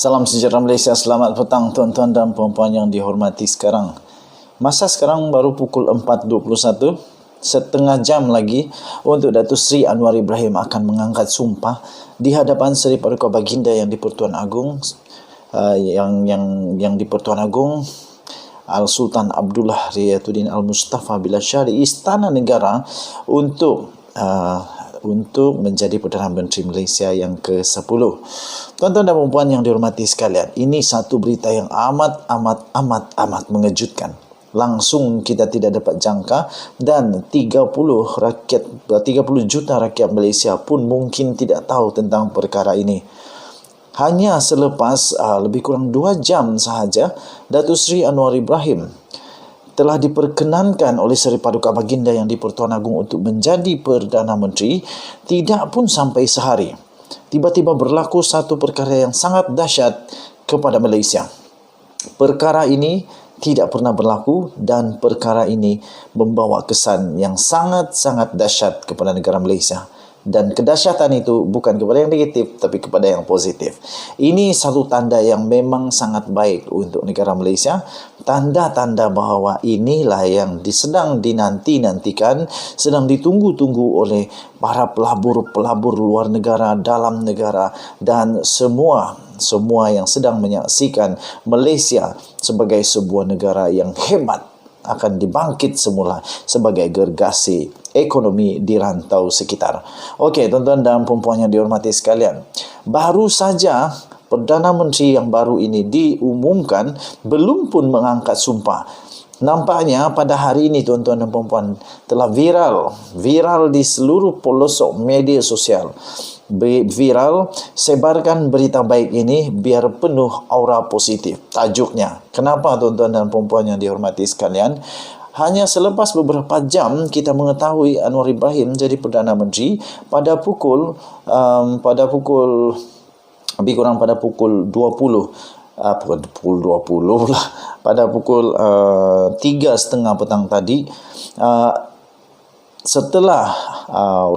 Salam sejahtera Malaysia, selamat petang tuan-tuan dan puan-puan yang dihormati sekarang. Masa sekarang baru pukul 4.21, setengah jam lagi untuk Datuk Seri Anwar Ibrahim akan mengangkat sumpah di hadapan Seri Paduka Baginda yang di-Pertuan Agong, yang di-Pertuan Agong Al-Sultan Abdullah Riyatuddin Al-Mustafa Bilal Shah di Istana Negara untuk menjadi Perdana Menteri Malaysia yang ke-10. Tuan-tuan dan puan-puan yang dihormati sekalian, ini satu berita yang amat mengejutkan. Langsung kita tidak dapat jangka, dan 30 juta rakyat Malaysia pun mungkin tidak tahu tentang perkara ini. Hanya selepas lebih kurang 2 jam sahaja, Datuk Seri Anwar Ibrahim telah diperkenankan oleh Seri Paduka Baginda yang di-Pertuan Agong untuk menjadi Perdana Menteri. Tidak pun sampai sehari, tiba-tiba berlaku satu perkara yang sangat dahsyat kepada Malaysia. Perkara ini tidak pernah berlaku dan perkara ini membawa kesan yang sangat-sangat dahsyat kepada negara Malaysia. Dan kedahsyatan itu bukan kepada yang negatif, tapi kepada yang positif. Ini satu tanda yang memang sangat baik untuk negara Malaysia. Tanda-tanda bahawa inilah yang sedang dinanti-nantikan, sedang ditunggu-tunggu oleh para pelabur-pelabur luar negara, dalam negara, dan semua yang sedang menyaksikan Malaysia sebagai sebuah negara yang hebat akan dibangkit semula sebagai gergasi ekonomi di rantau sekitar. Okey, tuan-tuan dan puan-puan yang dihormati sekalian, baru saja Perdana Menteri yang baru ini diumumkan, belum pun mengangkat sumpah. Nampaknya pada hari ini tuan-tuan dan puan-puan telah viral di seluruh pelosok media sosial. Viral, sebarkan berita baik ini biar penuh aura positif. Tajuknya, kenapa tuan-tuan dan puan-puan yang dihormati sekalian? Hanya selepas beberapa jam kita mengetahui Anwar Ibrahim jadi Perdana Menteri pada pukul lebih kurang pada pukul 20 pula, pada pukul 3.30 petang tadi, setelah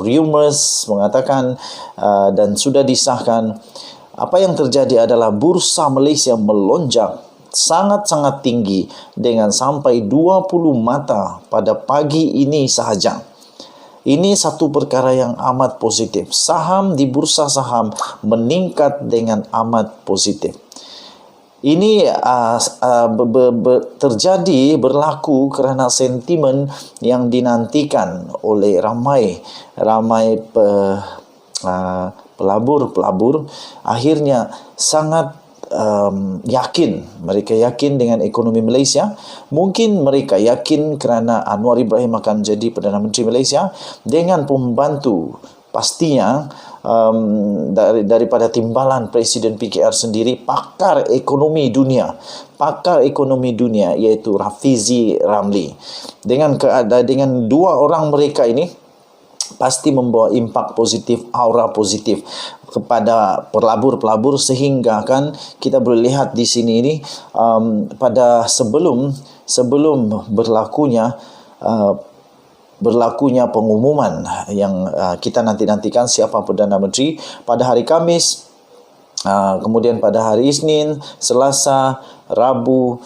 rumors mengatakan dan sudah disahkan, apa yang terjadi adalah bursa Malaysia melonjak sangat-sangat tinggi dengan sampai 20 mata pada pagi ini sahaja. Ini satu perkara yang amat positif. Saham di bursa saham meningkat dengan amat positif. Ini berlaku kerana sentimen yang dinantikan oleh ramai pelabur akhirnya sangat yakin. Mereka yakin dengan ekonomi Malaysia. Mungkin mereka yakin kerana Anwar Ibrahim akan jadi Perdana Menteri Malaysia dengan pembantu pastinya daripada timbalan Presiden PKR sendiri, pakar ekonomi dunia iaitu Rafizi Ramli. Dengan dua orang mereka ini pasti membawa impak positif, aura positif kepada pelabur-pelabur, sehingga kan kita boleh lihat di sini ini pada sebelum berlakunya pengumuman yang kita nantikan siapa Perdana Menteri pada hari Khamis, kemudian pada hari Isnin, Selasa, Rabu,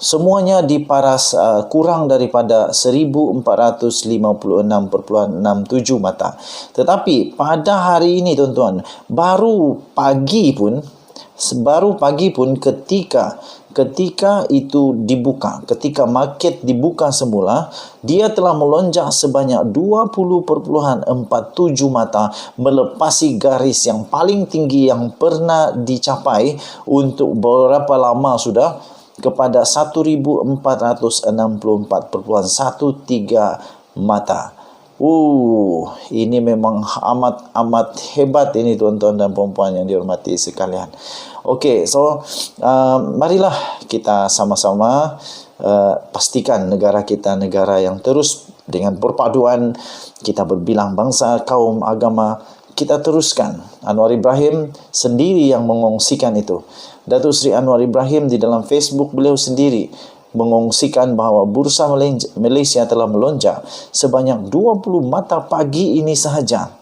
semuanya diparas kurang daripada 1456.67 mata. Tetapi pada hari ini tuan-tuan, baru pagi pun ketika itu dibuka, ketika market dibuka semula, dia telah melonjak sebanyak 20.47 mata, melepasi garis yang paling tinggi yang pernah dicapai untuk berapa lama sudah, kepada 1.464.13 mata. Ini memang amat hebat ini tuan-tuan dan puan-puan yang dihormati sekalian. Okey, so marilah kita sama-sama pastikan negara kita negara yang terus dengan perpaduan kita berbilang bangsa, kaum, agama. Kita teruskan. Anwar Ibrahim sendiri yang mengongsikan itu. Datuk Seri Anwar Ibrahim di dalam Facebook beliau sendiri mengongsikan bahawa bursa Malaysia telah melonjak sebanyak 20 mata pagi ini sahaja.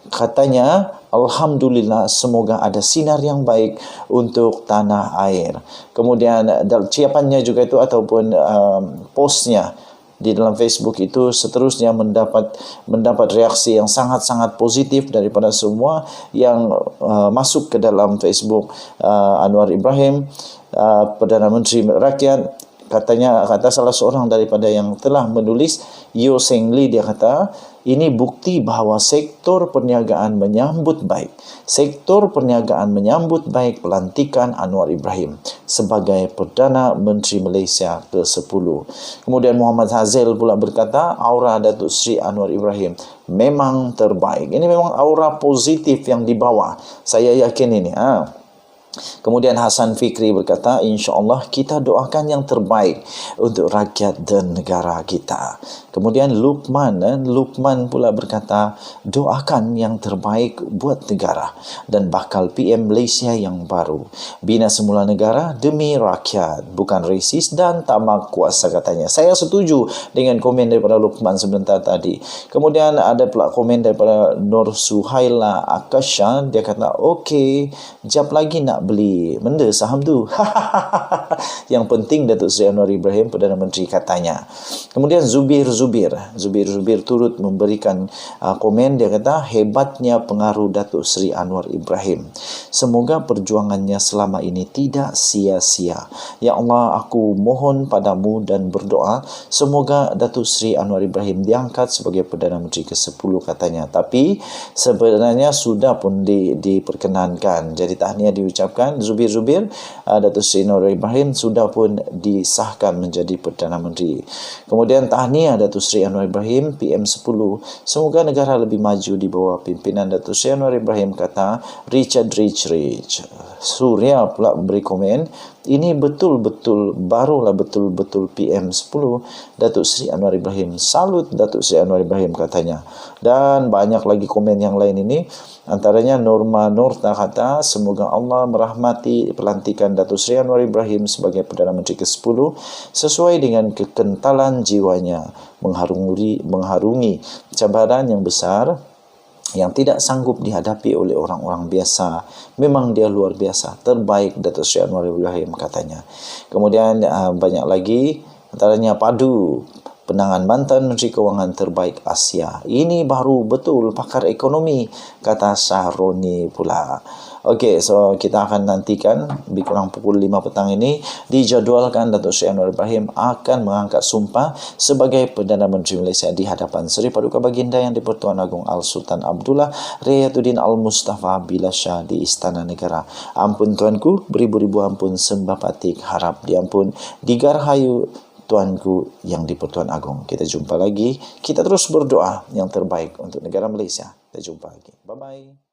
Katanya Alhamdulillah, semoga ada sinar yang baik untuk tanah air. Kemudian ciapannya juga itu ataupun postnya di dalam Facebook itu seterusnya mendapat reaksi yang sangat-sangat positif daripada semua yang masuk ke dalam Facebook Anwar Ibrahim, Perdana Menteri Rakyat. Kata salah seorang daripada yang telah menulis, Yo Seng Lee, dia kata, ini bukti bahawa sektor perniagaan menyambut baik. Sektor perniagaan menyambut baik pelantikan Anwar Ibrahim sebagai Perdana Menteri Malaysia ke-10. Kemudian Muhammad Hazil pula berkata, aura Datuk Seri Anwar Ibrahim memang terbaik. Ini memang aura positif yang dibawa. Saya yakin ini. Kemudian Hasan Fikri berkata, insya-Allah kita doakan yang terbaik untuk rakyat dan negara kita. Kemudian Luqman pula berkata, doakan yang terbaik buat negara dan bakal PM Malaysia yang baru. Bina semula negara demi rakyat, bukan resis dan tamak kuasa, katanya. Saya setuju dengan komen daripada Luqman sebentar tadi. Kemudian ada pula komen daripada Nur Suhaila Akasha, dia kata, okey, jap lagi nak beli benda saham tu. Yang penting Datuk Seri Anwar Ibrahim Perdana Menteri, katanya. Kemudian Zubir turut memberikan komen. Dia kata, hebatnya pengaruh Datuk Seri Anwar Ibrahim. Semoga perjuangannya selama ini tidak sia-sia. Ya Allah, aku mohon padamu dan berdoa semoga Datuk Seri Anwar Ibrahim diangkat sebagai Perdana Menteri ke-10, katanya. Tapi sebenarnya sudah pun diperkenankan. Jadi tahniah diucapkan Zubir, Datuk Seri Anwar Ibrahim sudah pun disahkan menjadi Perdana Menteri. Kemudian tahniah Datuk Seri Anwar Ibrahim PM10. Semoga negara lebih maju di bawah pimpinan Datuk Seri Anwar Ibrahim, kata Richard Rich. Surya pula beri komen, ini betul-betul PM10 Datuk Seri Anwar Ibrahim. Salut Datuk Seri Anwar Ibrahim, katanya. Dan banyak lagi komen yang lain ini. Antaranya Norma Nurta kata, semoga Allah merahmati pelantikan Datuk Seri Anwar Ibrahim sebagai Perdana Menteri ke-10 sesuai dengan kekentalan jiwanya, mengharungi cabaran yang besar yang tidak sanggup dihadapi oleh orang-orang biasa. Memang dia luar biasa, terbaik Datuk Seri Anwar Ibrahim, katanya. Kemudian banyak lagi, antaranya Padu, penangan mantan Menteri Kewangan terbaik Asia. Ini baru betul pakar ekonomi, kata Sahroni pula. Okey, so kita akan nantikan lebih kurang pukul 5 petang ini dijadualkan Datuk Seri Anwar Ibrahim akan mengangkat sumpah sebagai Perdana Menteri Malaysia di hadapan Seri Paduka Baginda Yang di-Pertuan Agong Al-Sultan Abdullah Riyatuddin Al-Mustafa Billah Shah di Istana Negara. Ampun tuanku, beribu-ribu ampun, sembah patik harap diampun, digarhayu tuanku yang di-Pertuan Agong. Kita jumpa lagi. Kita terus berdoa yang terbaik untuk negara Malaysia. Kita jumpa lagi. Bye-bye.